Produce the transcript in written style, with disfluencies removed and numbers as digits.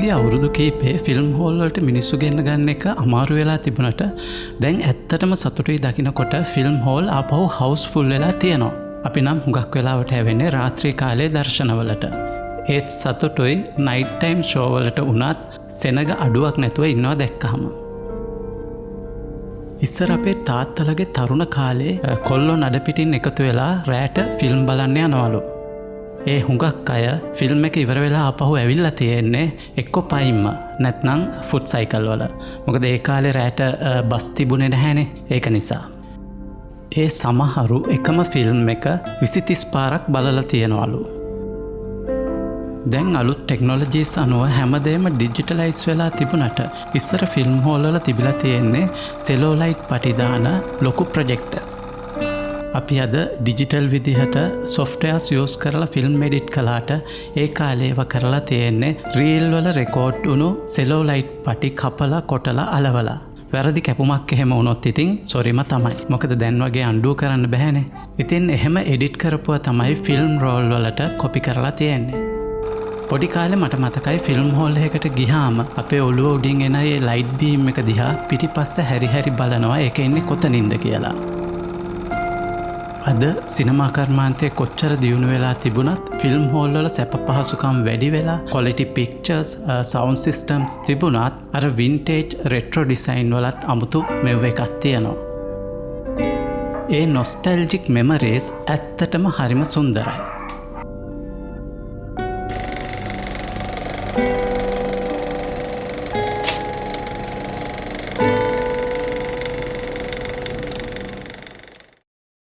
පහුගිය අවුරුදු කීපේ film hall වලට මිනිස්සු ගෙන්න ගන්න එක අමාරු වෙලා තිබුණට දැන් ඇත්තටම සතුටුයි දකිනකොට ෆිල්ම් හෝල් ආපහු හවුස්ෆුල් වෙලා තියෙනවා. අපි නම් හුඟක් වෙලාවට හැවෙන්නේ රාත්‍රී කාලේ දර්ශනවලට. ඒත් සතුටුයි නයිට් ටයිම් ෂෝ වලට උනත් සෙනග අඩුවක් නැතුව ඉන්නවා දැක්කහම. ඉස්සර අපේ තාත්තලගේ තරුණ කාලේ කොල්ලෝ නඩපිටින් එකතු වෙලා රෑට ෆිල්ම් බලන්න යනවලු. ඒ හුඟක් අය ෆිල්ම් එක ඉවර වෙලා ආපහු ඇවිල්ලා තියෙන්නේ එක්ක පයින්ම නැත්නම් ෆුට් සයිකල් වල. මොකද ඒ කාලේ රෑට බස් තිබුණේ නැහැනේ. ඒක නිසා. ඒ සමහරු එකම ෆිල්ම් එක 20-30 පාරක් බලලා තියෙනවලු. දැන් අලුත් ටෙක්නොලොජිස් අනුව හැමදේම ඩිජිටලයිස් වෙලා තිබුණට ඉස්සර ෆිල්ම් හෝල් වල තිබිලා තියෙන්නේ සෙලෝලයිට් පටි දාන ලොකු ප්‍රොජෙක්ටර්ස්. අපි අද ඩිජිටල් විදිහට සොෆ්ට්වෙයාර්ස් යූස් කරලා ෆිල්ම් එඩිට් කළාට ඒ කාලේ ඒවා කරලා තියෙන්නේ රීල් වල රෙකෝඩ් වුණු සෙලෝලයිට් පටි කපලා කොටලා අලවලා. වැරදි කැපුමක් එහෙම වුණොත් ඉතින් සොරිම තමයි. මොකද දැන් වගේ අන්ඩූ කරන්න බෑනේ. ඉතින් එහෙම එඩිට් කරපුවා තමයි ෆිල්ම් රෝල් වලට කොපි කරලා තියෙන්නේ. පොඩි කාලේ මට මතකයි ෆිල්ම් හෝල් එකකට ගිහාම අපේ ඔළුව උඩින් එන ඒ ලයිට් බීම් එක දිහා පිටිපස්ස හැරි හැරි බලනවා ඒක ඉන්නේ කොතනින්ද කියලා. අද සිනමා කර්මාන්තයේ කොච්චර දියුණු වෙලා තිබුණත් ෆිල්ම් හෝල් වල සැප පහසුකම් වැඩි වෙලා quality pictures sound systems තිබුණත් අර vintage retro design වලත් අමුතු මෙව එකක් තියෙනවා. ඒ nostalgic memories ඇත්තටම හරිම සුන්දරයි.